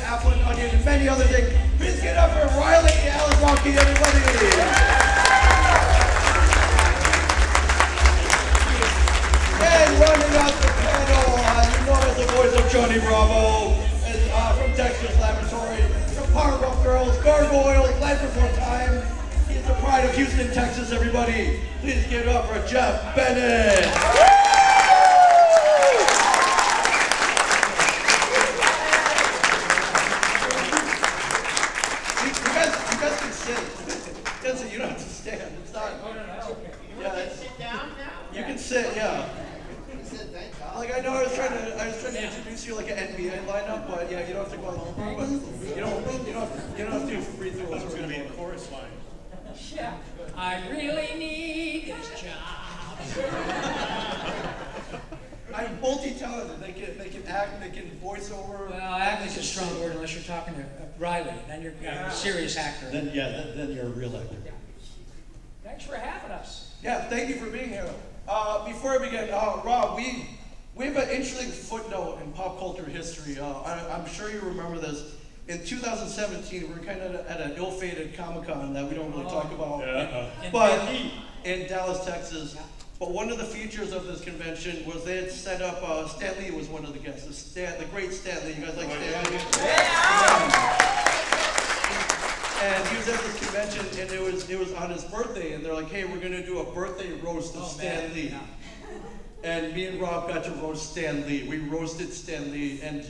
Affluent Onion, and many other things. Please get up for Rylee Alazraqui, everybody. And running out the panel, you know as the voice of Johnny Bravo, from Texas Laboratory, from Powerpuff Girls, Gargoyles, Life for One Time. He's the pride of Houston, Texas, everybody. Please give it up for Jeff Bennett. You guys can sit. You don't have to stand. It's not. Yeah, sit down now. You can sit. Yeah. Like I know I was trying to introduce you like an NBA lineup, but yeah, you don't have to go on the but you don't have to do free throws. It's going to be a chorus line. Yeah. I really need this job. I'm multi-talented. They can act, they can voice over. Well, act is a strong word unless you're talking to Rylee. Then you're a serious actor. Then you're a real actor. Yeah. Thanks for having us. Yeah, thank you for being here. Before I begin, Rob, we have an interesting footnote in pop culture history. I'm sure you remember this. In 2017, we were kind of at an ill-fated Comic Con that we don't really talk about, but in Dallas, Texas. But one of the features of this convention was they had set up, Stan Lee was one of the guests, the great Stan Lee. You guys like Stan Lee? Yeah! And he was at this convention, and it was on his birthday, and they're like, hey, we're gonna do a birthday roast of Stan Lee. Yeah. And me and Rob got to roast Stan Lee. We roasted Stan Lee, and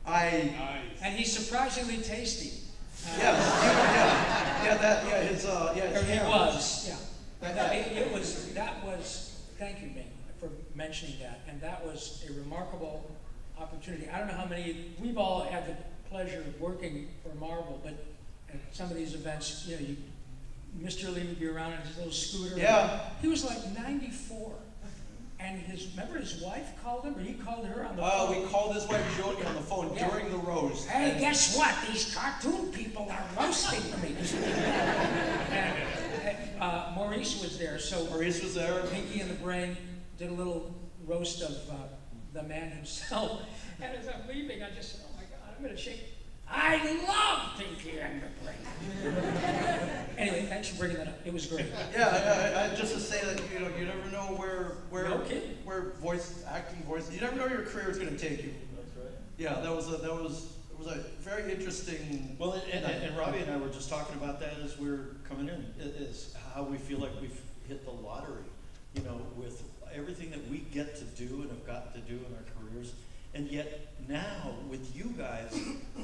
and he's surprisingly tasty. Yes, He was. Thank you, Ben, for mentioning that. And that was a remarkable opportunity. I don't know how many, we've all had the pleasure of working for Marvel, but at some of these events, you know, Mr. Lee would be around in his little scooter. Yeah. He was like 94. And remember his wife called him, or he called her on the phone? We called his wife Jody on the phone during the roast. Hey, guess what? These cartoon people are roasting me. And Maurice was there, so Maurice was there. Pinky and the Brain did a little roast of the man himself. And as I'm leaving, I just said, oh my God, I'm going to shake. I love Pinky and the Brain. Anyway, thanks for bringing that up. It was great. Yeah, just to say that you never know where acting voice. You never know where your career is going to take you. That's right. Yeah, it was a very interesting. Well, and Robbie and I were just talking about that as we were coming in. Is how we feel like we've hit the lottery. You know, with everything that we get to do and have gotten to do in our careers. And yet now, with you guys,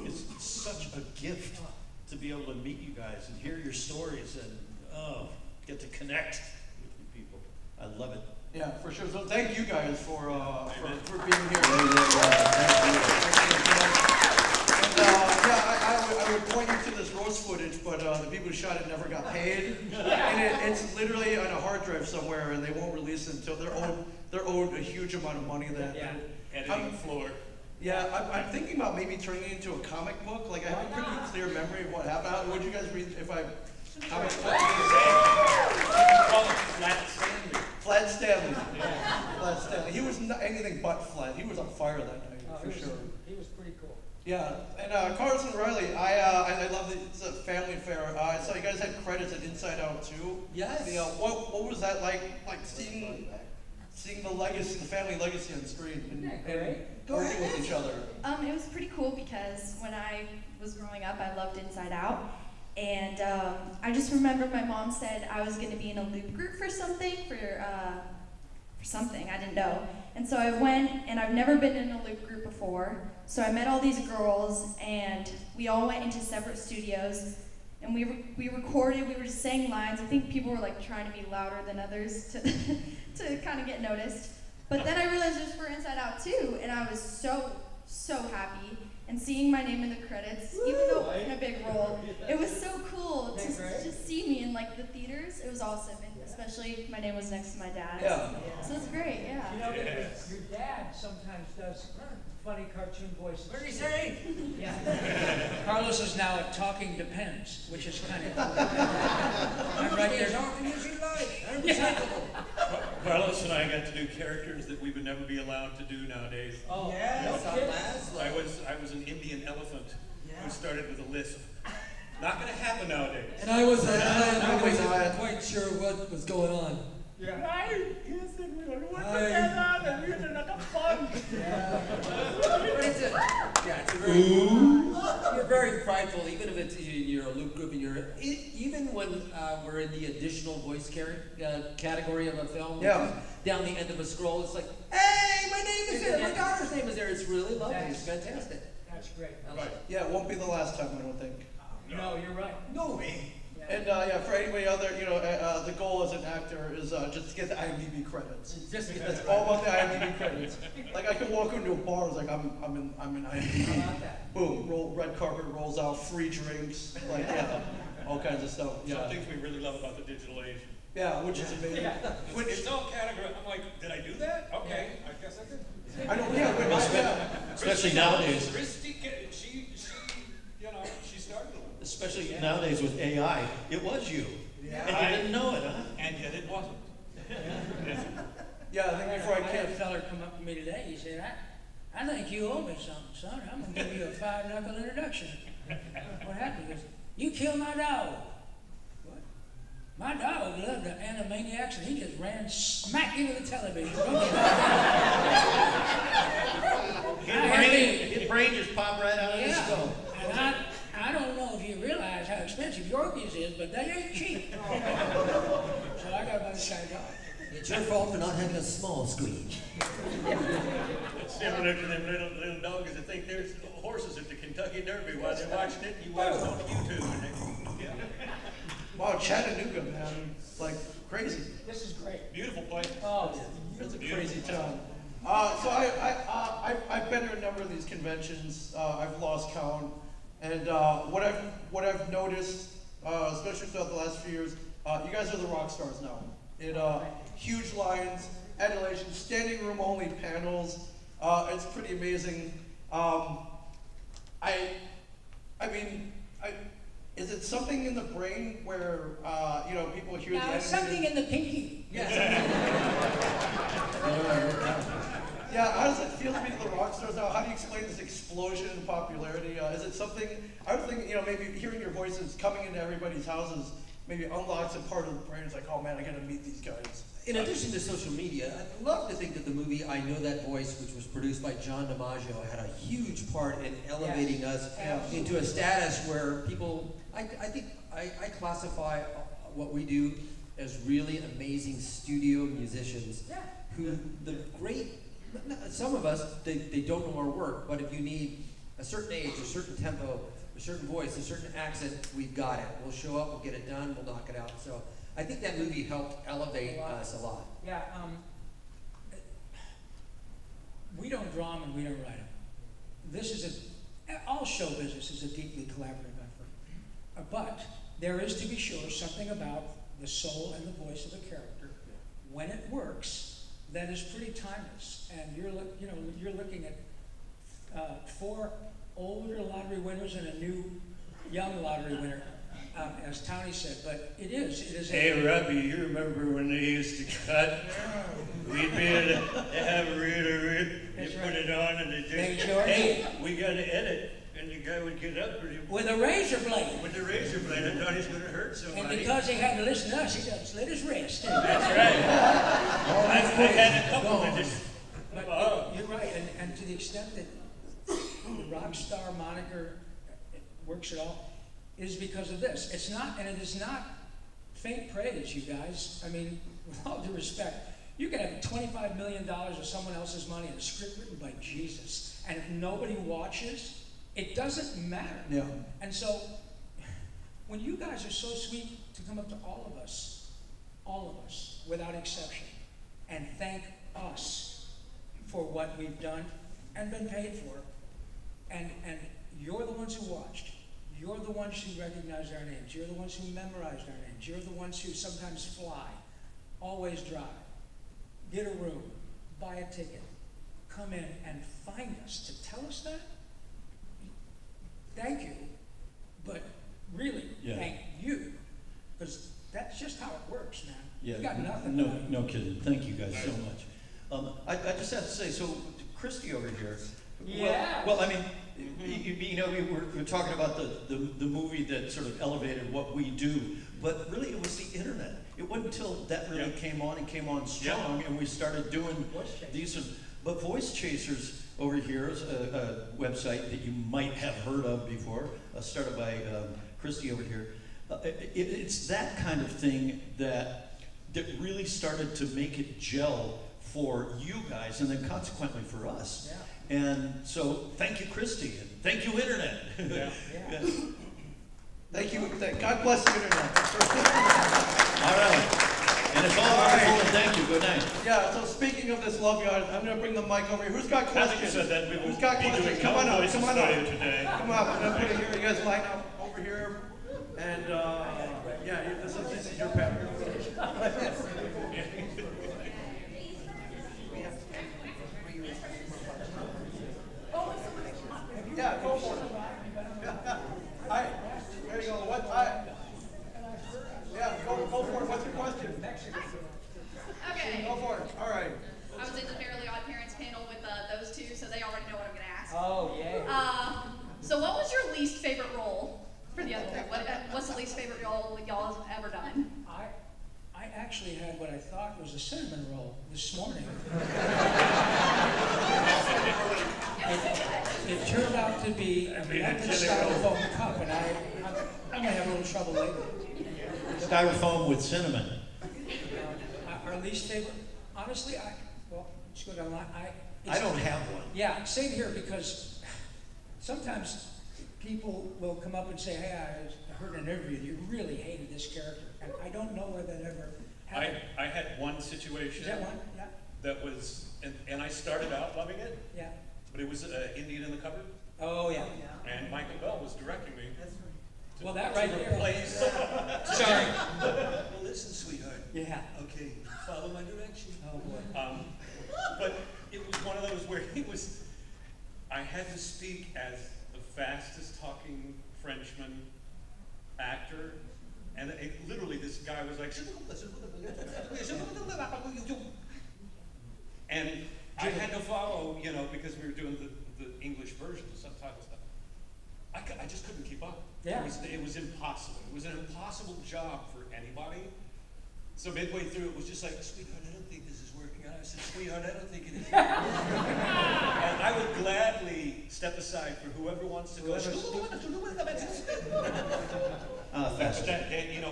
it's such a gift to be able to meet you guys and hear your stories and get to connect with you people. I love it. Yeah, for sure. So thank you guys for being here. I would point you to this roast footage, but the people who shot it never got paid. And it's literally on a hard drive somewhere, and they won't release it until they're owed a huge amount of money. Editing floor. Yeah, I'm thinking about maybe turning it into a comic book. Like I have a pretty clear memory of what happened. Would you guys read if I comic book? Call it Flat Stanley. Flat Stanley. Yeah. Flat Stanley. He was not anything but flat. He was on fire that night for sure. He was pretty cool. Yeah, and Carlos and Rylee, I love that it's a family affair. I saw you guys had credits at Inside Out too. Yes. What was that like seeing the legacy, the family legacy on screen and working with each other? It was pretty cool because when I was growing up, I loved Inside Out. And I just remember my mom said I was going to be in a loop group for something, I didn't know. And so I went, and I've never been in a loop group before. So I met all these girls, and we all went into separate studios. And we recorded, we were just saying lines. I think people were like trying to be louder than others to kind of get noticed. But then I realized it was for Inside Out too, and I was so happy. And seeing my name in the credits, even though in a big role, it was so cool to just see me in like the theaters. It was awesome, and especially my name was next to my dad's. Yeah. So it's great, yeah. You know, your dad sometimes does funny cartoon voices. What did he say? Yeah. Carlos is now at Talking Depends, which is kind of cool. I'm right there. Talking as you like. Carlos and I got to do characters that we would never be allowed to do nowadays. Oh, yes. I was an Indian elephant. who started with a list. Not going to happen nowadays. And I wasn't not. quite sure what was going on. Yeah. Right. Yes, and we don't know what Hi. together, and we're like a fun. But it's a very, you're very prideful, even if it's you're a loop group and even when we're in the additional voice category of a film, Yeah. down the end of a scroll, it's like, hey, my name is there, my daughter's name is there. It's really lovely. It's fantastic. That's great. I like it. Yeah, it won't be the last time, I don't think. No, you're right. No way. And yeah, for anybody other, the goal as an actor is just to get the IMDb credits. Just to get That's that all about the IMDb credits. Like I can walk into a bar, it's like I'm in IMDb. How about that? Boom, red carpet rolls out, free drinks, like yeah, all kinds of stuff. Some Yeah, things we really love about the digital age. yeah, which is amazing. Yeah. When It's all category. I'm like, did I do that? Okay, I guess I did. I don't, yeah, yeah. Especially nowadays. Christy, she started it. Especially nowadays with AI, it was you. Yeah. And you didn't know it, huh? And yet it wasn't. Yeah, I think before I had a can. fella come up to me today, he said, I think you owe me something, son. I'm gonna give you a 5-knuckle introduction. What happened? He goes, you killed my dog. What? My dog loved the Animaniacs and he just ran smack into the television. His brain just popped right out of his skull. And I don't know if you realize how expensive Yorkies is, but they ain't cheap. So I got to buy this guy a dog. It's your fault for not having a small screen. It's similar to them little dogs that think there's horses at the Kentucky Derby while they're watching it. You watch it on YouTube. And yeah. Wow, Chattanooga, man, like crazy. This is great. Beautiful place. Oh, It's a crazy town. So I've been to a number of these conventions. I've lost count, and what I've noticed, especially throughout the last few years, you guys are the rock stars now. Huge lines, adulation, standing room only panels. It's pretty amazing. Is it something in the brain where people hear the now it's animated- something in the pinky. Yeah, how does it feel to be the rock stars now? How do you explain this explosion in popularity? Is it something, I was thinking, maybe hearing your voices coming into everybody's houses maybe unlocks a part of the brain. It's like, oh man, I gotta meet these guys. In addition to social media, I'd love to think that the movie I Know That Voice, which was produced by John DiMaggio, had a huge part in elevating us into a status where people, I think I classify what we do as really amazing studio musicians who some of us, they don't know our work, but if you need a certain age, a certain tempo, a certain voice, a certain accent, we've got it. We'll show up, we'll get it done, we'll knock it out. So I think that movie helped elevate us a lot. Yeah, we don't draw them and we don't write them. This is all show business is a deeply collaborative effort. But there is, to be sure, something about the soul and the voice of a character, when it works, that is pretty timeless. And you're looking at 4 older lottery winners and a new young lottery winner, as Tony said. But it is. Hey, Robbie, you remember when they used to cut? We'd be able to have a reader, they put it on and they just, hey, we got to edit. And the guy would get up with a razor blade. With a razor blade, I thought he was going to hurt somebody. And because he had to listen to us, he done slit his wrist. That's right. I had a couple that just. But you're right, and to the extent that the rock star moniker works at all, is because of this. It's not, and it is not faint praise, you guys. I mean, with all due respect, you can have $25 million of someone else's money and a script written by Jesus, and if nobody watches, it doesn't matter. Yeah. And so, when you guys are so sweet to come up to all of us, without exception, and thank us for what we've done and been paid for, and you're the ones who watched, you're the ones who recognized our names, you're the ones who memorized our names, you're the ones who sometimes fly, always drive, get a room, buy a ticket, come in and find us to tell us that. Thank you, but really, thank you, because that's just how it works, man. Yeah, You got nothing. no kidding. Thank you guys so much. I just have to say, so Christy over here. Yeah. Well, I mean, You know, we're talking about the movie that sort of elevated what we do, but really it was the internet. It wasn't until that really came on and came on strong, and we started doing these. But Voice Chasers over here is a website that you might have heard of before, started by Christy over here. It's that kind of thing that really started to make it gel for you guys, and then consequently for us. Yeah. And so, thank you, Christy, and thank you, Internet. Yeah. Thank you. God bless the internet. All right. And it's all wonderful, and thank you. Good night. Yeah, so speaking of this love yard, I'm going to bring the mic over here. Who's got questions? Said that we Who's would got be questions? doing Come on up. voices Come on for up. you today. Come up. I'm going to put it here. You guys line up over here. And this is your pattern. Yeah, go for it. Hi. There you go. What? Yeah, go for it. What's your question? Okay. Go for it. All right. I was in the Fairly Odd Parents panel with those two, so they already know what I'm going to ask. Oh, yeah. So what was your least favorite role for the other two? What's the least favorite role that y'all have ever done? I actually had what I thought was a cinnamon roll this morning. It turned out to be a melted styrofoam cup, and I'm gonna have a little trouble later. Styrofoam with cinnamon. Our least favorite, honestly, let's go down the line. I don't have one. Yeah, same here, because sometimes people will come up and say, hey, I heard an interview, you really hated this character. And I don't know where that ever happened. I had one situation. Is that one? Yeah. That was, and I started out loving it. Yeah. But it was Indian in the Cupboard. Oh, yeah. And Michael Bell was directing me. Well, that right there. Replace. Sorry. Well, listen, sweetheart. Yeah. Okay, follow my direction. Oh, boy. But it was one of those where I had to speak as the fastest talking Frenchman actor. And literally this guy was like, and I had to follow, because we were doing the English version, the subtitle stuff. I just couldn't keep up. Yeah. It was impossible. It was an impossible job for anybody. So midway through, it was just like, sweetheart, I don't think this is working out. I said, sweetheart, I don't think it is. And I would gladly step aside for whoever wants to go. But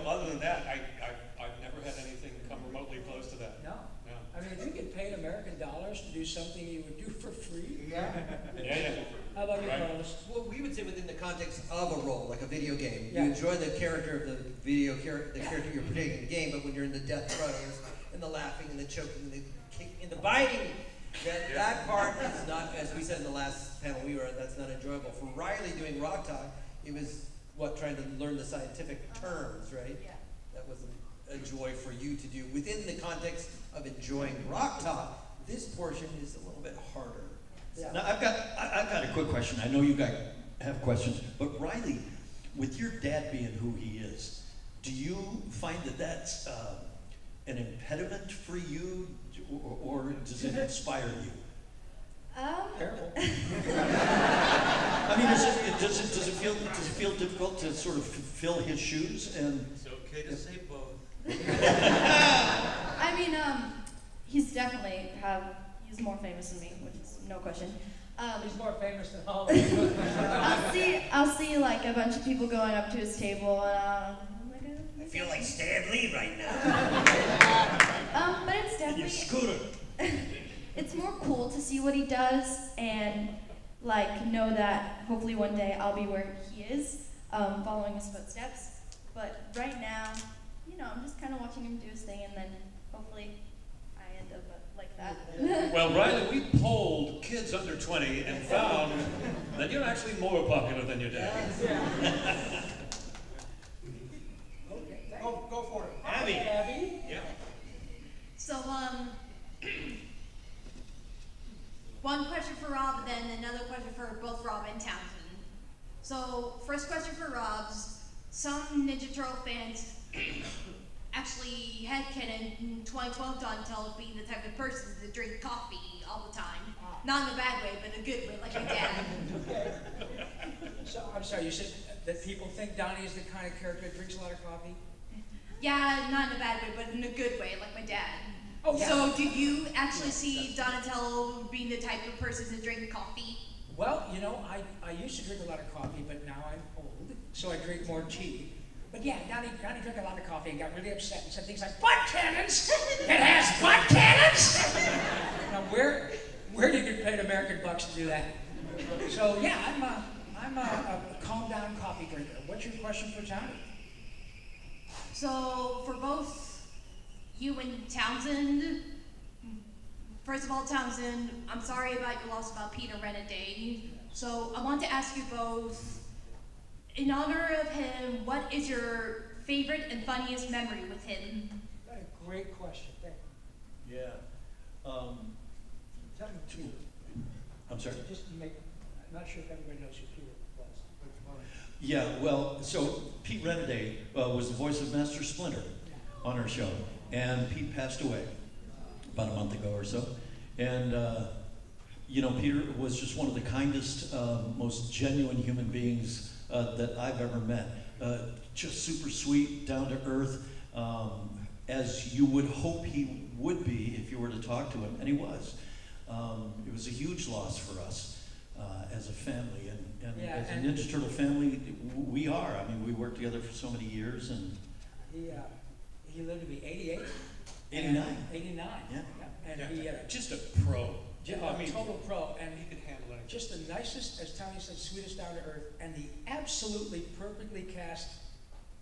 other than that, I've never had anything come remotely close to that. No. I mean, if you get paid American dollars to do something you would do for free. Yeah. Yeah. How about you, Right. Carlos? Well, we would say within the context of a role, like a video game. Yeah. You enjoy the character of the character you're playing in the game, but when you're in the death throes, and the laughing, and the choking, and the kicking, and the biting, that part is not, as we said in the last panel we were at, that's not enjoyable. For Rylee doing Rock Talk, it was, trying to learn the scientific terms, right? Yeah. That was a joy for you to do. Within the context of enjoying Rock Talk, this portion is a little bit harder. Yeah. Now, I've got a quick question. I know you guys have questions, but Rylee, with your dad being who he is, do you find that that's an impediment for you, or does it inspire you? Careful. I mean, does it feel difficult to sort of fill his shoes? And It's okay to say both. I mean, he's definitely he's more famous than me, which is no question. He's more famous than all of you. I'll see like a bunch of people going up to his table, and I feel like Stan Lee right now. but it's definitely your scooter. It's more cool to see what he does and like know that hopefully one day I'll be where he is, following his footsteps. But right now, I'm just kind of watching him do his thing, and then hopefully I end up like that. Well, Rylee, we polled kids under 20 and found that you're actually more popular than your dad. Go for it. Abby? Yeah. So, one question for Rob, and then another question for both Rob and Townsend. So, first question for Rob's. Some Ninja Turtle fans actually headcanon 2012 Donatello being the type of person to drink coffee all the time. Not in a bad way, but in a good way, like my dad. Okay. So, I'm sorry, you said that people think Donnie is the kind of character that drinks a lot of coffee? Yeah, not in a bad way, but in a good way, like my dad. Oh, yeah. So, do you actually see Donatello being the type of person to drink coffee? Well, you know, I used to drink a lot of coffee, but now I'm old, so I drink more tea. But yeah, Donnie drank a lot of coffee and got really upset and said things like, butt cannons! It has butt cannons! Now, where do you get paid American bucks to do that? So yeah, I'm a calm down coffee drinker. What's your question for Townie? So, for both you and Townsend, first of all, Townsend, I'm sorry about your loss about Peter Renaday. So, I want to ask you both, in honor of him, what is your favorite and funniest memory with him? What a great question. Thank you. Yeah. Tell me, Peter. I'm sorry? Just make, I'm not sure if everybody knows who Peter was. Yeah, well, so Pete Renaday was the voice of Master Splinter on our show, and Pete passed away about a month ago or so. And, you know, Peter was just one of the kindest, most genuine human beings that I've ever met. Just super sweet, down to earth, as you would hope he would be if you were to talk to him, and he was. It was a huge loss for us as a family, and Yeah, as a and Ninja Turtle family, we are. I mean, we worked together for so many years, and he lived to be 88? 89. 89. Yeah. And Yeah, he just a pro. I mean, total pro, and He could handle it. just the nicest, as Tony said, sweetest down to earth, and the absolutely perfectly cast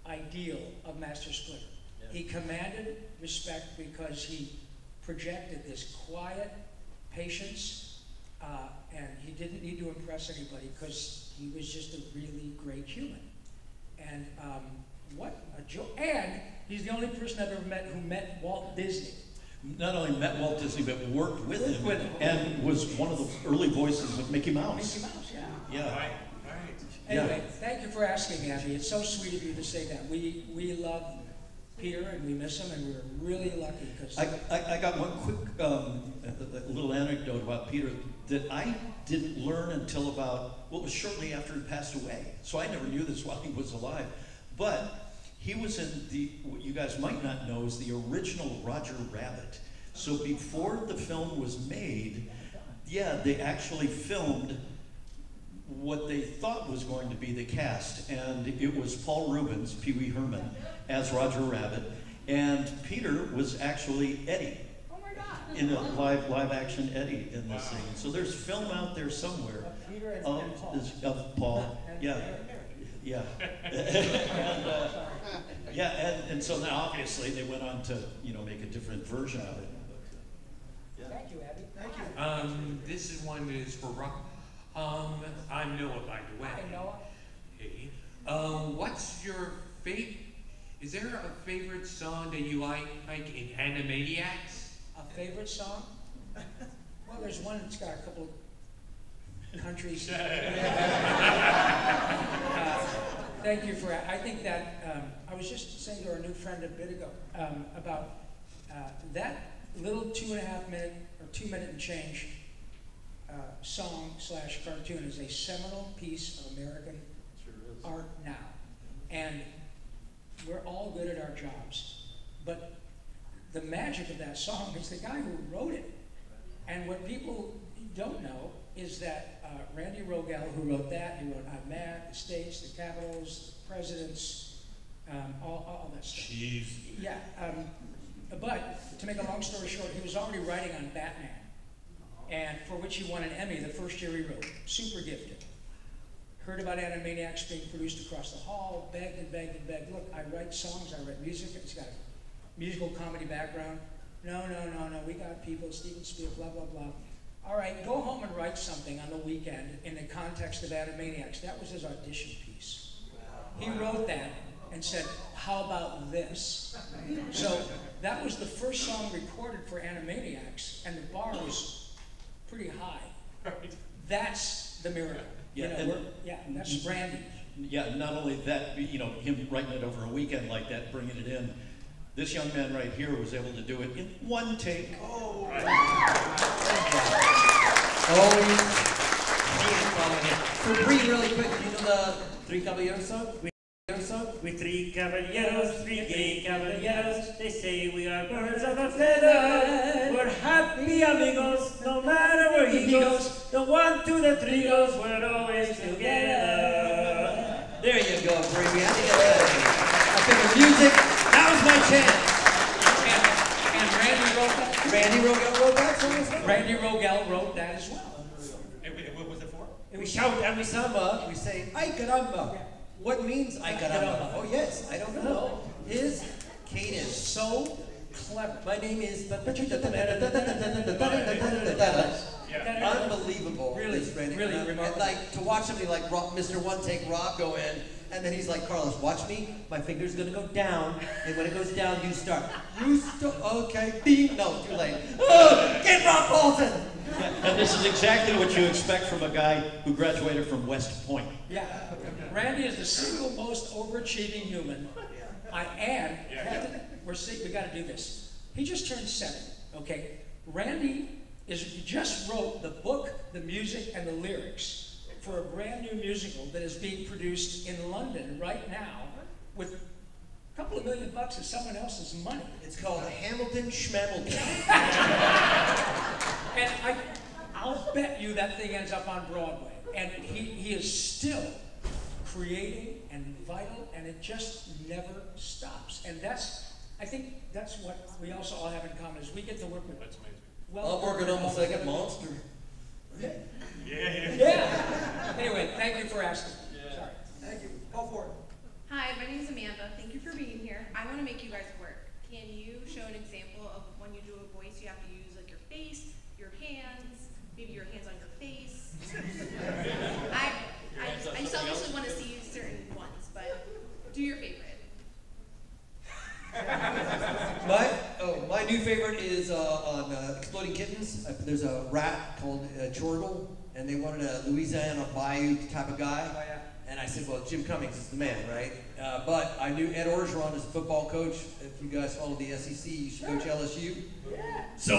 ideal of Master Splinter. Yeah. He commanded respect because he projected this quiet patience, and he didn't need to impress anybody because he was just a really great human. And what a joke! And he's the only person I've ever met who met Walt Disney. Not only met Walt Disney, but worked with him, and was one of the early voices of Mickey Mouse. Mickey Mouse, yeah. Yeah. Right. Anyway, thank you for asking, Abby. It's so sweet of you to say that. We love Peter and we miss him, and we're really lucky because I got one quick a little anecdote about Peter that I didn't learn until about, well, it was shortly after he passed away. So I never knew this while he was alive. But he was in what you guys might not know is the original Roger Rabbit. So before the film was made, yeah, they actually filmed what they thought was going to be the cast, and it was Paul Rubens, Pee Wee Herman, as Roger Rabbit, and Peter was actually Eddie. oh my God! In a live action Eddie in this thing. So there's film out there somewhere Peter and Paul. of Paul. Yeah. Yeah. And so now obviously they went on to, you know, make a different version of it. But, Thank you, Abby. Thank you. This is one that is for Rob. I'm Noah, by the way. Hi, Noah. Hey. What's your favorite? Is there a favorite song that you like in Animaniacs? A favorite song? Well, there's one that's got a couple of countries. Thank you for. I think that I was just saying to our new friend a bit ago about that little 2.5 minute or 2 minute and change song / cartoon is a seminal piece of American art now, and we're all good at our jobs, but the magic of that song is the guy who wrote it. And what people don't know is that Randy Rogel, who wrote that, he wrote I'm Mad, the States, the Capitals, the Presidents, all that stuff. Jeez. Yeah, but to make a long story short, he was already writing on Batman, and for which he won an Emmy the first year he wrote. Super gifted. Heard about Animaniacs being produced across the hall, begged and begged and begged. Look, I write songs, I write music, it's got a musical comedy background. No, we got people, Steven Spielberg, blah, blah, blah. All right, go home and write something on the weekend in the context of Animaniacs. That was his audition piece. He wrote that and said, how about this? So that was the first song recorded for Animaniacs, and the bar was pretty high. That's the miracle. Yeah, You know, that's branding. yeah, not only that, you know, him writing it over a weekend like that, bringing it in. This young man right here was able to do it in one take. Oh. Always hated following him. For Bree, really quick, do you know the Three Caballeros song? We three caballeros, three gay caballeros. They say we are birds of a feather. We're happy amigos, no matter where he goes. The one, two, the three goes, we're always together. There you go, Bree. I think I think the music, that was my chance. And Randy wrote that. Randy Rogel wrote that song as well. Randy Rogel wrote that as well. What was it for? We shout and we samba, we say, ay caramba. What means ay caramba? Oh yes, I don't know. His cadence so clever. My name is unbelievable. Really, this Randy. really and remarkable. like to watch somebody like Mr. One Take Rob go in, and then he's like, Carlos, watch me. My finger's gonna go down, and when it goes down, you start. Okay, beep. No, too late. Oh, get Rob Paulsen. And this is exactly what you expect from a guy who graduated from West Point. Yeah, Randy is the single most overachieving human. We got to do this. He just turned 7. Okay, Randy just wrote the book, the music, and the lyrics for a brand new musical that is being produced in London right now with a couple of $1 million of someone else's money. It's called Hamilton Schmamilton. And I'll bet you that thing ends up on Broadway. And he is still creating and vital, and it just never stops. And I think that's what we also all have in common, is we get to work with. That's amazing. I'm working on my second monster. Yeah. Anyway, thank you for asking. Sorry. Thank you. Go for it. Hi, my name is Amanda. Thank you for being here. I want to make you guys work. Can you show an example of when you do a voice, you have to use like your face, your hands, maybe your hands on your face? I selfishly want to see certain ones, but do your favorite. My new favorite is on Exploding Kittens. There's a rat called Chortle, and they wanted a Louisiana Bayou type of guy. Oh, yeah. And I said, well, Jim Cummings is the man, right? But I knew Ed Orgeron as a football coach. If you guys follow the SEC, you should coach LSU. Yeah. So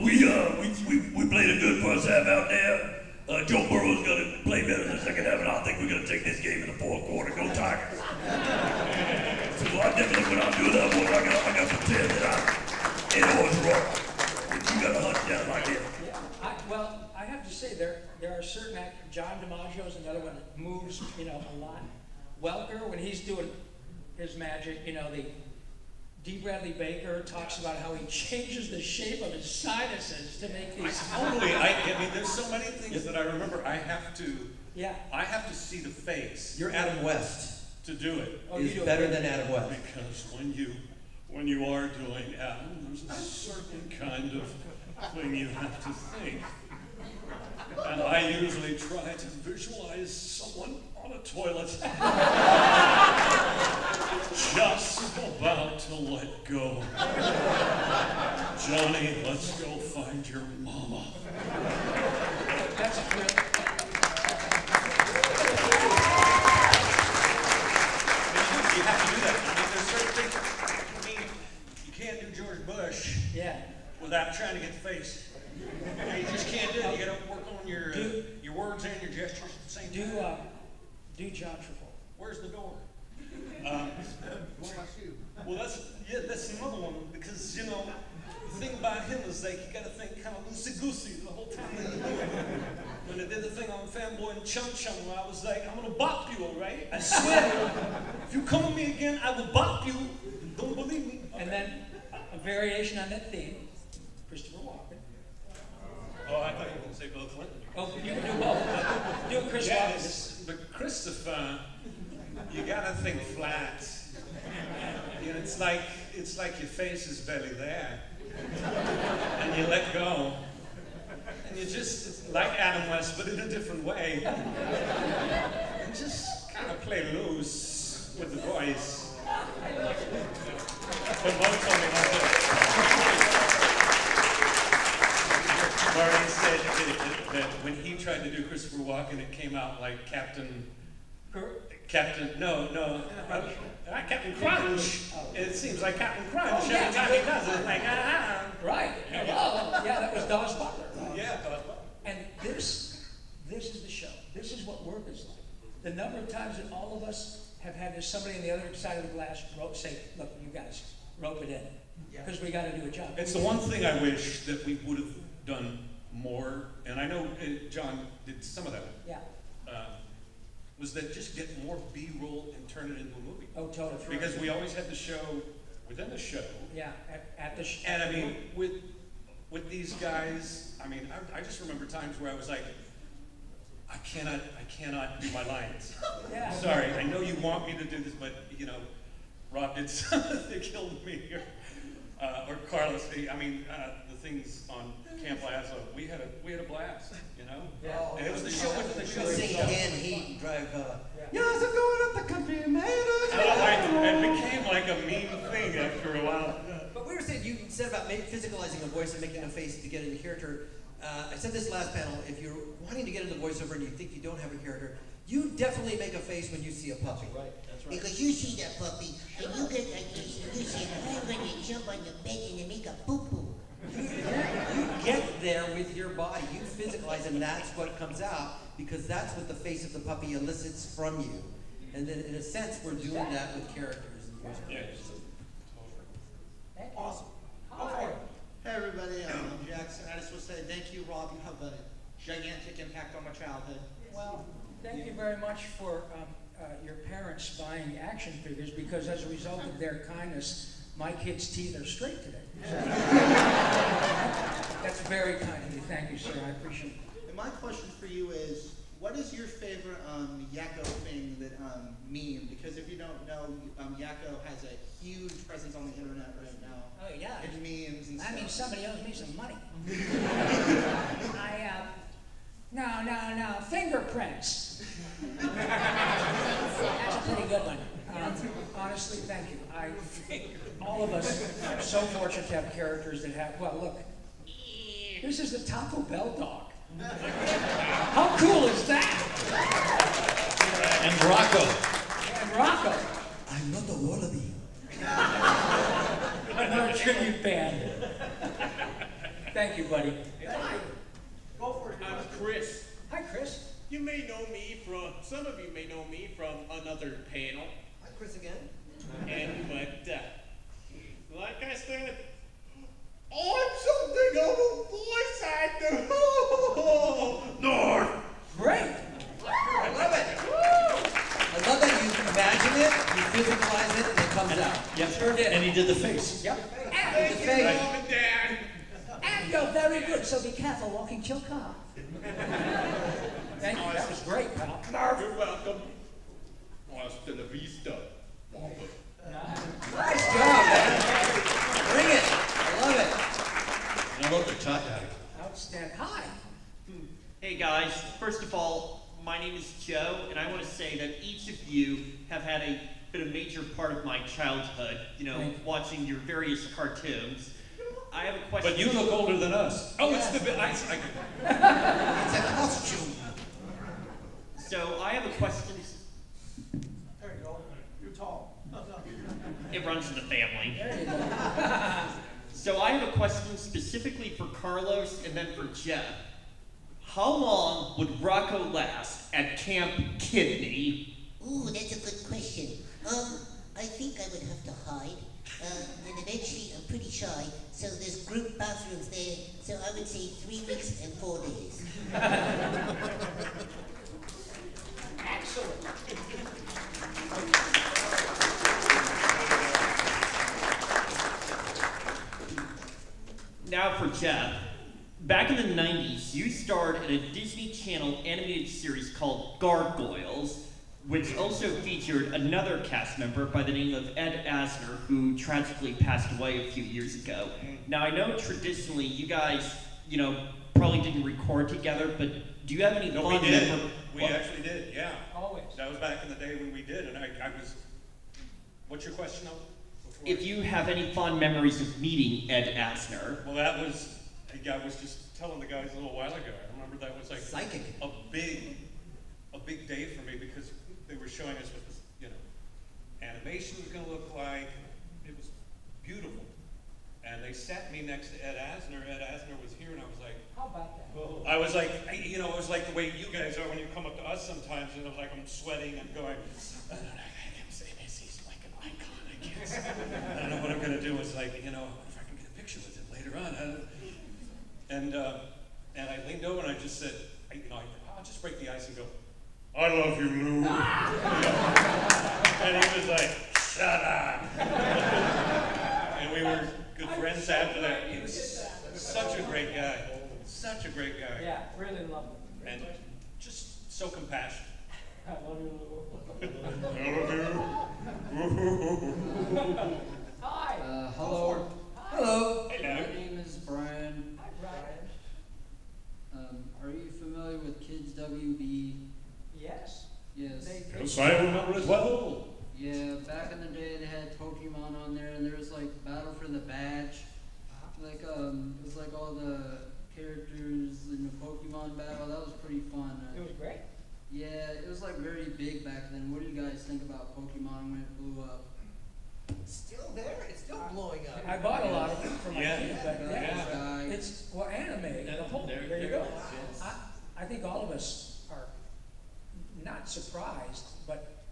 we played a good first half out there. Joe Burrow's gonna play better in the second half, and I think we're gonna take this game in the fourth quarter. Go Tigers! So I definitely, when I do that, boy, I got to pretend that Ed Orgeron. You got to hunt down like that. Yeah. I have to say there are certain actors. John DiMaggio is another one that moves, a lot. Welker, when he's doing his magic, the D. Bradley Baker talks about how he changes the shape of his sinuses to make these. I mean, there's so many things that I remember. I have to see the face. You're Adam West. To do it. He's better than Adam West. Because when you are doing Adam, there's a certain kind of thing you have to think. And I usually try to visualize someone on a toilet just about to let go. Johnny, let's go find your mama. That's a real. You have to do that. I mean, there's certain things. You can't do George Bush without trying to get the face. You just can't do it. You got to work on your words and your gestures at the same time. Do John Travolta. Where's the door? Well, that's another one, because the thing about him is like you got to think kind of loosey-goosey the whole time that you do it. When I did the thing on Fanboy and Chum Chum, where I was like, I'm gonna bop you, all right? I swear. If you come with me again, I will bop you. Don't believe me. Okay. And then a variation on that theme, Christopher Walken. Oh, I thought you were going to say Bill Clinton. Oh, you can do both. Do Chris Walken. But Christopher, you gotta think flat. It's like your face is barely there, and you let go, and you just like Adam West, but in a different way, and just kind of play loose with the voice. But Mo told me about Marty said that when he tried to do Christopher Walken, it came out like Captain Crunch. It seems like Captain Crunch every time he does it. Like, Right. Hello. Yeah, that was Dawes Butler. Yeah, Dawes Butler. And this is the show. This is what work is like. The number of times that all of us have had this, somebody on the other side of the glass say, look, you guys, rope it in. Because we got to do a job. It's the one thing I wish that we would have done more, and I know John did some of that. Yeah. Was that just get more B-roll and turn it into a movie? Oh, totally. Because we always had the show within the show. Yeah, at the show. And I mean, with these guys, I mean, I just remember times where I was like, I cannot do my lines. Yeah. Sorry, I know you want me to do this, but you know, Rob did something that killed me here. Or Carlos, I mean, the things on Camp Plaza, we had a blast, you know? Yeah. And it was the show with the show. Sing Can Heat and drive, Yes, I'm going up the country, man. It became like a meme thing after a while. But we were saying, you said about physicalizing a voice and making a face to get into character. I said this last panel, if you're wanting to get into voiceover and you think you don't have a character, you definitely make a face when you see a puppy. Right, that's right. Because you see that puppy, and you get like this, and you say, I'm going to jump on the bed and then make a poo-poo. You get there with your body. You physicalize, and that's what comes out, because that's what the face of the puppy elicits from you. And then, in a sense, we're doing that with characters. Yeah. Awesome. Hi. Hey everybody, I'm Jackson. I just want to say thank you, Rob. You have a gigantic impact on my childhood. Well, thank you very much for your parents buying action figures, because as a result of their kindness, my kids' teeth are straight today. That's very kind of you. Thank you, sir. I appreciate it. And my question for you is, what is your favorite Yakko thing that meme? Because if you don't know, Yakko has a huge presence on the internet right now. Oh yeah. And memes and stuff. I mean, somebody owes me some money. No, fingerprints. That's a pretty good one. Honestly, thank you. All of us are so fortunate to have characters that have, well, look, this is the Taco Bell dog. How cool is that? And Rocco. And Rocco. I'm not a wallaby. Another tribute band. Thank you, buddy. Go for it. I'm Chris. Hi, Chris. You may know me from, some of you may know me from another panel. Hi, Chris again. But like I said, I'm something of a voice actor. North. Great. I love it. I love that you imagine it, you physicalize it, and it comes out. Yep. Sure did. And he did the face. Yep. Thank you, face. Mom and Dad. And you're very good, so be careful walking to your car. Thank you. That was great, pal. You're welcome. Hasta la vista. Nice job, man. Bring it. I love it. And I love the top hat. Outstanding. Hi. Hey guys, first of all, my name is Joe, and I want to say that each of you have been a major part of my childhood, you know, watching your various cartoons. I have a question. But you look older than us. Oh, it's the bit. It's a costume. So I have a question. There you go. You're tall. It runs in the family. There you go. So I have a question specifically for Carlos and then for Jeff. How long would Rocco last at Camp Kidney? Ooh, that's a good question. I think I would have to hide. And eventually, I'm pretty shy, so there's group bathrooms there, so I would say 3 weeks and 4 days. Excellent. Now for Jeff. Back in the 90s, you starred in a Disney Channel animated series called Gargoyles, which also featured another cast member by the name of Ed Asner, who tragically passed away a few years ago. Now, I know traditionally you guys, you know, probably didn't record together, but do you have any No, fun we did. memories? We actually did, yeah. Always. That was back in the day when we did, and I was, what's your question now? If you have any fond memories of meeting Ed Asner. Well, that was, I was just telling the guys a little while ago. I remember that was like Psychic. a big day for me, because they were showing us what this, animation was going to look like. It was beautiful. And they sat me next to Ed Asner. Ed Asner was here, and I was like, How about that? I was like, you know, it was like the way you guys are when you come up to us sometimes, and it was like I'm sweating and going, I can't say this, he's like an icon, I guess. I don't know what I'm going to do. It's like, you know, if I can get a picture with him later on. And I leaned over and I just said, I'll just break the ice and go, I love you, Lou. And he was like, shut up. And we were good friends after that. He was such a great guy. Such a great guy. Yeah, really lovely. And just so compassionate. I love you, Lou. Hi. Hello. Hello. My name is Brian. Hi, Brian. Are you familiar with Kids WB? Yes. Yes. Yes, I remember as well. Yeah, back in the day they had Pokemon on there, and there was like Battle for the Badge. Like it was like all the characters in the Pokemon battle. That was pretty fun. It was great. Yeah, it was like very big back then. What do you guys think about Pokemon when it blew up? It's still there. It's still blowing up. I bought a lot of them for my kids back then. Yeah. It's, well, anime, the whole, there you go. I think all of us are not surprised, but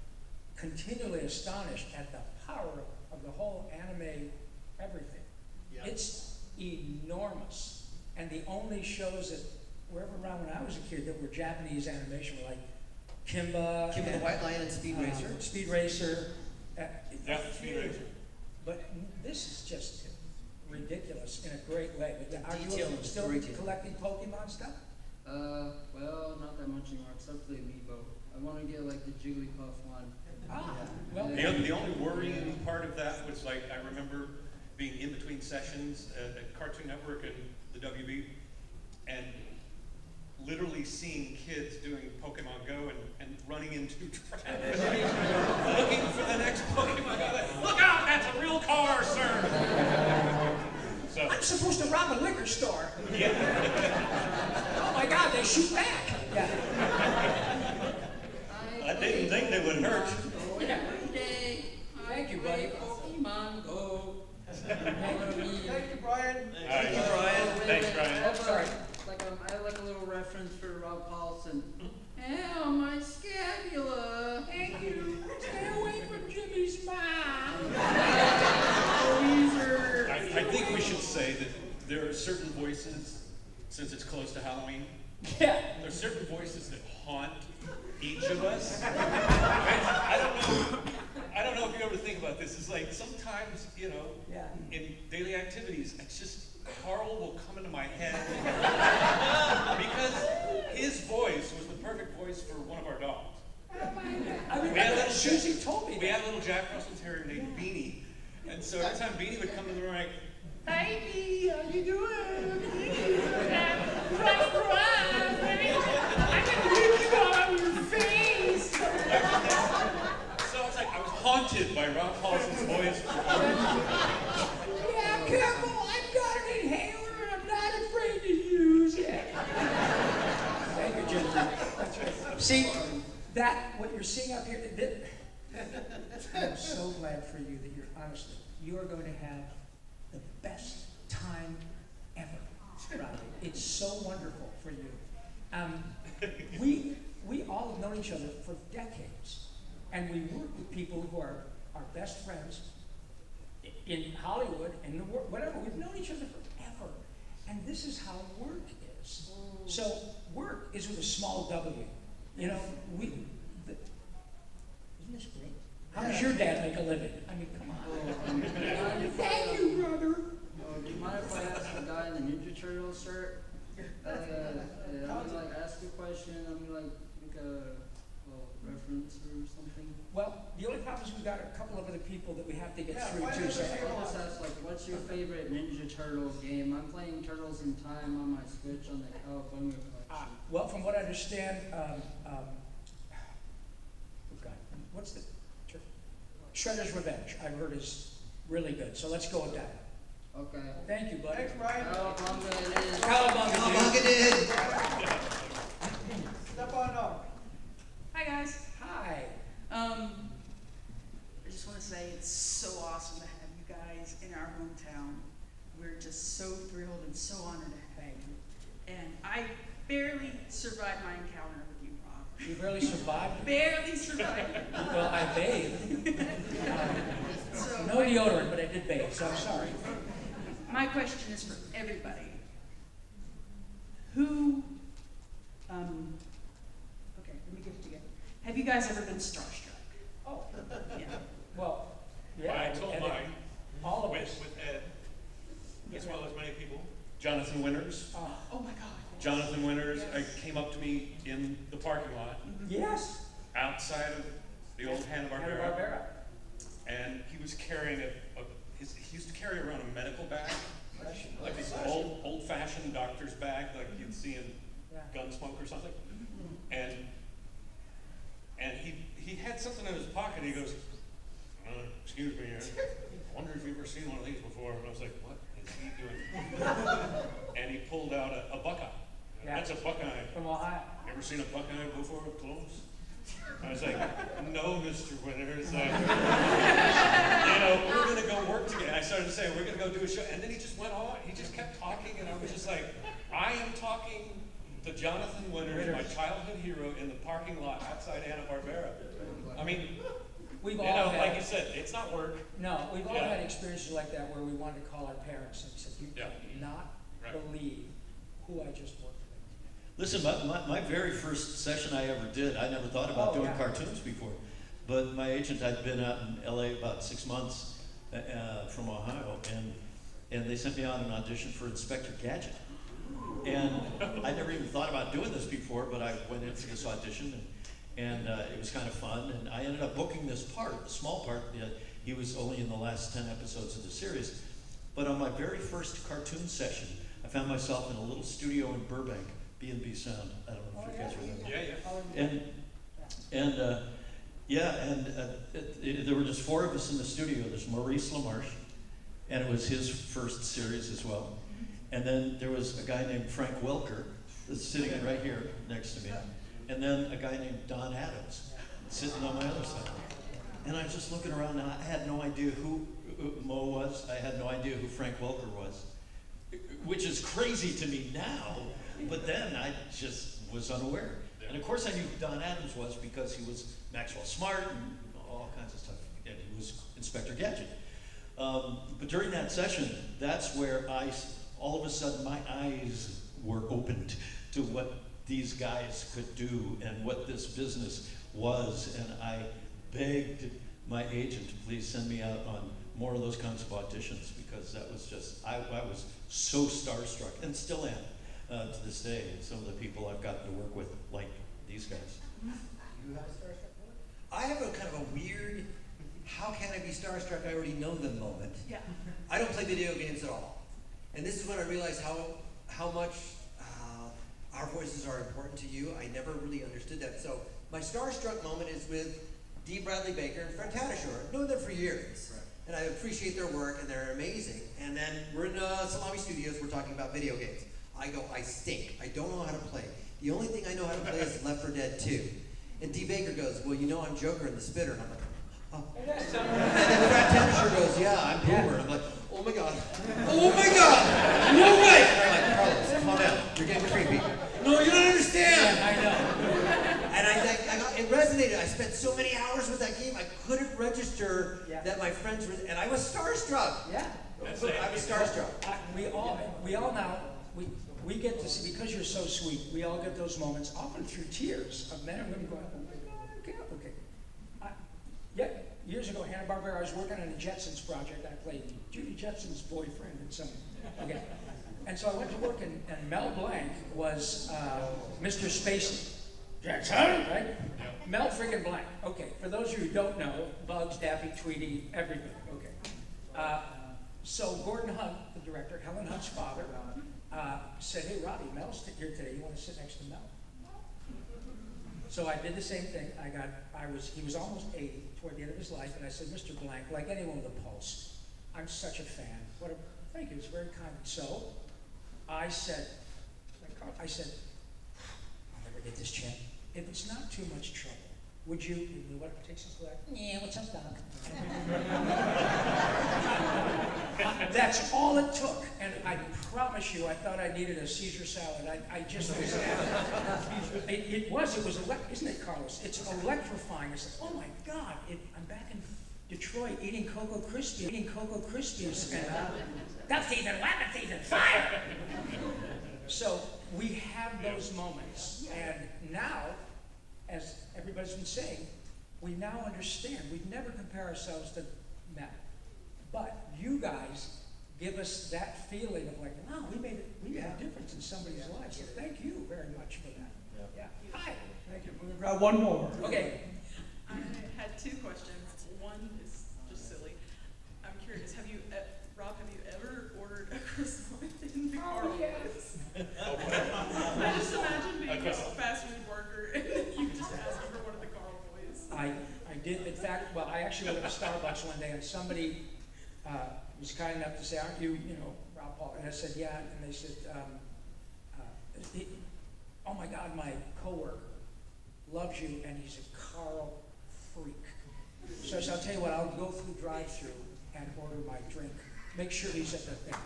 continually astonished at the power of the whole anime everything. It's enormous. And the only shows that were ever around when I was a kid that were Japanese animation were like Kimba. Kimba the White Lion and Speed Racer. Speed Racer. Yeah, Speed Racer. But this is just ridiculous in a great way. But are you detail is still great. collecting Pokemon stuff? Well, not that much anymore, except for the Amiibo. I want to get like the Jigglypuff one. Well, The only worrying part of that was like, I remember being in between sessions at Cartoon Network and the WB, and literally seeing kids doing Pokemon Go and running into traffic, looking for the next Pokemon Go. Like, look out, that's a real car, sir. So, I'm supposed to rob a liquor store. yeah. Oh my God, they shoot back. Yeah. I didn't think they would hurt. Yeah. Day. Thank you, buddy. Pokemon Go. Thank you, Brian. Thank you, Brian. Thanks, Brian. I have like a little reference for Rob Paulsen. Ow, my scapula. Thank you. Stay away from Jimmy's mom. I think we should say that there are certain voices, since it's close to Halloween, Yeah. there are certain voices that haunt each of us. I don't know if you ever think about this. It's like sometimes, you know, in daily activities, it's just Carl will come into my head because his voice was the perfect voice for one of our dogs. I mean, We had a little Susie told me We had a little Jack Russell Terrier named Beanie, and so every time Beanie would come in the room, like, "Hey, Beanie, how you doing? I'm gonna rip you out of your face. So it's like I was haunted by Rob Paulsen's voice. Yeah, careful. I've got an inhaler and I'm not afraid to use it. Thank you, Jim. That's right. See, what you're seeing up here, I'm so glad for you that you are going to have the best time ever, Robbie. It's so wonderful for you. We all have known each other for decades, and we work with people who are our best friends in Hollywood and the world, whatever. We've known each other forever, and this is how work is. So work is with a small W. You know, isn't this great? How does your dad make a living? I mean, come on. Thank you, brother. Do you mind if I ask the guy in the Ninja Turtles shirt? I'm gonna ask a question. I'm gonna make a reference or something. Well, the only problem is we've got a couple of other people that we have to get through too. So I'll just ask, what's your favorite Ninja Turtle game? I'm playing Turtles in Time on my Switch on the Cowabunga collection. Well, from what I understand, what's the Shredder's Revenge? I've heard is really good. So let's go with that. Okay. Thank you, buddy. Thanks, Brian. Cowabunga it is. Cowabunga did. Step on up. Hi guys. Hi. I just want to say it's so awesome to have you guys in our hometown. we're just so thrilled and so honored to have you. And I barely survived my encounter with you, Rob. You barely survived? Barely survived. Well, I bathed. No deodorant, but I did bathe, so I'm sorry. My question is for everybody. Who, okay, let me get it together. Have you guys ever been starstruck? Oh. Yeah. Well, yeah. I told Ed, mine. All of us. With Ed, as well as many people. Jonathan Winters. Oh my God. Jonathan Winters came up to me in the parking lot. Yes. Outside of the old Hanna-Barbera. Hanna-Barbera. And he was carrying he used to carry around a medical bag. Like this old-fashioned doctor's bag, like you'd see in Gunsmoke or something. And he had something in his pocket. He goes, excuse me, I wonder if you've ever seen one of these before. And I was like, what is he doing? And he pulled out a Buckeye. Yeah. That's a Buckeye. From Ohio. Ever seen a Buckeye before up close? I was like, no, Mr. Winters. We're going to go work together. I started saying, we're going to go do a show. And then he just went on. He just kept talking. And I was just like, I am talking to Jonathan Winters, my childhood hero, in the parking lot outside Hanna-Barbera. I mean, we've all had, like you said, it's not work. No, we've all had experiences like that where we wanted to call our parents and said, you cannot believe who I just worked with. Listen, my very first session I ever did, I never thought about doing cartoons before. But my agent, I'd been out in LA about 6 months from Ohio, and they sent me out an audition for Inspector Gadget. And I never even thought about doing this before, but I went into this audition, and it was kind of fun. And I ended up booking this part, the small part. He was only in the last 10 episodes of the series. But on my very first cartoon session, I found myself in a little studio in Burbank, B&B Sound. I don't know if you guys remember. There were just 4 of us in the studio. There's Maurice LaMarche, and it was his first series as well. And then there was a guy named Frank Welker, that's sitting right here next to me. And then a guy named Don Adams, sitting on my other side. And I was just looking around, and I had no idea who Mo was. I had no idea who Frank Welker was, which is crazy to me now. But then I just was unaware. And of course I knew who Don Adams was because he was Maxwell Smart and all kinds of stuff. And he was Inspector Gadget. But during that session, that's where all of a sudden my eyes were opened to what these guys could do and what this business was. And I begged my agent to please send me out on more of those kinds of auditions because that was just, I was so starstruck and still am. To this day, some of the people I've gotten to work with, like these guys. I have a kind of a weird, how can I be starstruck? I already know them moment. Yeah. I don't play video games at all. And this is when I realized how much our voices are important to you. I never really understood that. So my starstruck moment is with Dee Bradley Baker and Fred Tatasciore. I've known them for years. Right. And I appreciate their work, and they're amazing. And then we're in Salami Studios, we're talking about video games. I go, I stink. I don't know how to play. The only thing I know how to play is Left 4 Dead 2. And Dee Baker goes, well, you know I'm Joker in the Spitter. And I'm like, oh. And then Fred Tatasciore goes, yeah, I'm Boomer. And I'm like, oh my God. Oh my God! No way! And I'm like, Carlos, calm down. You're getting creepy. No, you don't understand! I know. And it resonated. I spent so many hours with that game, I couldn't register that my friends were, and I was starstruck. Yeah. I was starstruck. We all now, we get to see, because you're so sweet, we all get those moments, often through tears, of men and women going, oh my God, okay. Years ago, Hanna-Barbera, I was working on a Jetsons project. I played Judy Jetson's boyfriend and some, okay. And so I went to work, and Mel Blanc was Mr. Spacey. Jackson, right? Mel friggin' Blanc. Okay, for those of you who don't know, Bugs, Daffy, Tweety, everything, okay. So Gordon Hunt, the director, Helen Hunt's father, said, hey, Robbie, Mel's here today. You want to sit next to Mel? So I did the same thing. He was almost 80 toward the end of his life, and I said, Mr. Blanc, like anyone with a pulse, I'm such a fan. Thank you, it's very kind. So I said, I'll never get this chance. If it's not too much trouble, would you know what takes us back? Yeah, what's up, Doc? That's all it took. And I promise you, I thought I needed a Caesar salad. I just was, it was, isn't it, Carlos? It's electrifying. It's like, oh my God, I'm back in Detroit eating Cocoa Krispies, and that's season 11, season fire! So we have those moments, and now, as everybody's been saying, we now understand. We'd never compare ourselves to Matt, but you guys give us that feeling of like, wow, we made a difference in somebody's life. So thank you very much for that. Yeah. Hi. Thank you. We're gonna grab one more. Okay. I had two questions. One is just silly. I'm curious. Rob, have you ever ordered a croissant in the car? Yes. I just imagine being a fast food worker and you just asking for one of the Carl boys. I did, in fact, well, I actually went to Starbucks one day and somebody was kind enough to say, aren't you, Rob Paul? And I said, yeah. And they said, oh my God, my coworker loves you and he's a Carl freak. So I said, I'll tell you what, I'll go through drive-through and order my drink. Make sure he's at the thing.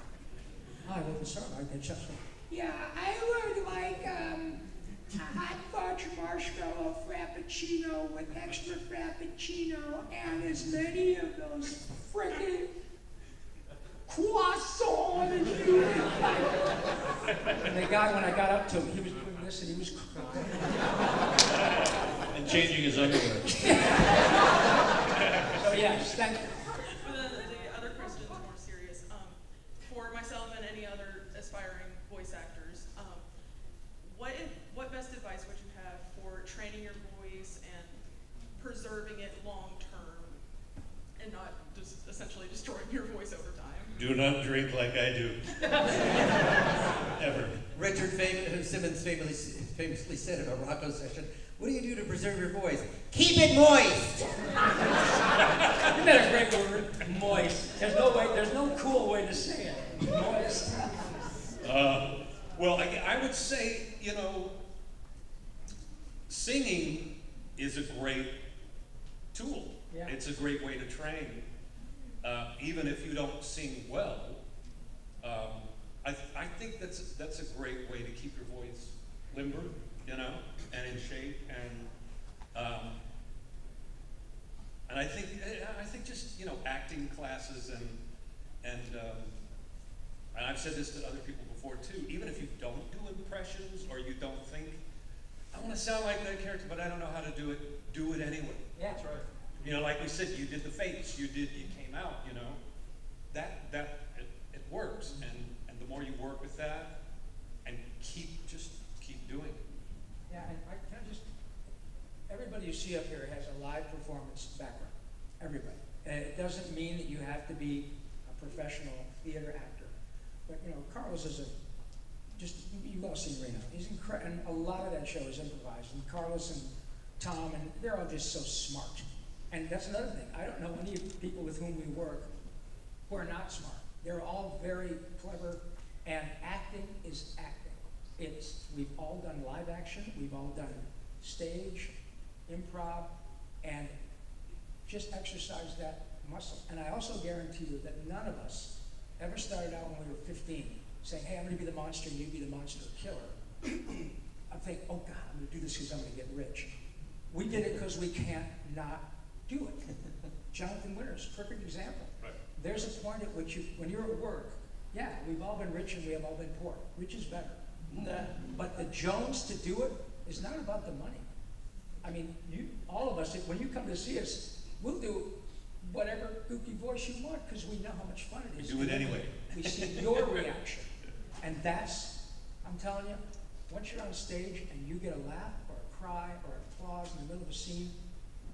Oh, I live in Starbucks. I get something. Yeah, I would like hot fudge marshmallow frappuccino with extra frappuccino and as many of those frickin' croissants as you would like. And the guy, when I got up to him, he was doing this and he was crying. And changing his underwear. So yes, thank you. But the other question is more serious. For myself and any other aspiring voice actors, what best advice would you have for training your voice and preserving it long term and not just essentially destroying your voice over time? Do not drink like I do. Ever. Richard Simmons famously said at a Rocco session, what do you do to preserve your voice? Keep it moist! Isn't that a great word? Moist. There's no cool way to say it. Moist. Well, I would say, singing is a great tool. Yeah. It's a great way to train. Even if you don't sing well, I think that's a great way to keep your voice limber, and in shape, and I think just acting classes and I've said this to other people before too. Even if you don't do impressions or you don't think I want to sound like that character, but I don't know how to do it. Do it anyway. Yeah, that's right. Like we said, you did the face. You came out. It works, and the more you work with that, and keep doing it. Yeah, and everybody you see up here has a live performance background. Everybody. And it doesn't mean that you have to be a professional theater actor. But Carlos is you've all seen Reno. He's incredible, and a lot of that show is improvised. And Carlos and Tom, and they're all just so smart. And that's another thing. I don't know any people with whom we work who are not smart. They're all very clever, and acting is acting. We've all done live action, we've all done stage, improv, and just exercise that muscle. And I also guarantee you that none of us ever started out when we were 15 saying, hey, I'm going to be the monster, you be the monster killer. I'm thinking, oh God, I'm going to do this because I'm going to get rich. We did it because we can't not do it. Jonathan Winters, perfect example. Right. There's a point at which when you're at work, yeah, we've all been rich and we have all been poor. Rich is better. But the Jones to do it is not about the money. I mean, all of us, when you come to see us, we'll do whatever goofy voice you want because we know how much fun it is. We do it anyway. We see your reaction. And I'm telling you, once you're on stage and you get a laugh or a cry or applause in the middle of a scene,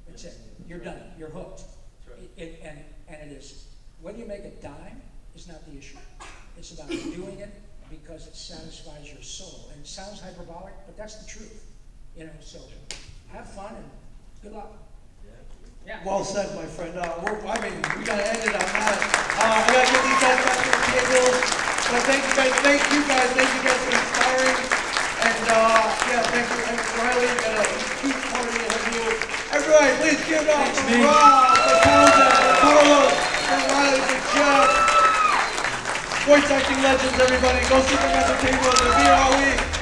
that's it. You're done. You're hooked. Right. And it is. Whether you make a dime is not the issue. It's about doing it because it satisfies your soul. And it sounds hyperbolic, but that's the truth. So have fun and good luck. Yeah. Well said, my friend. We got to end it on that. I got to get these guys back to the table. So thank you guys. Thank you guys for inspiring. And thank you. And Rylee, got a huge party ahead of you. Everybody, please give it up for Rob, for Townsend, for Carlos, for Rylee, for Jeff. Voice acting legends, everybody. Go see them at the table. They'll be here all week.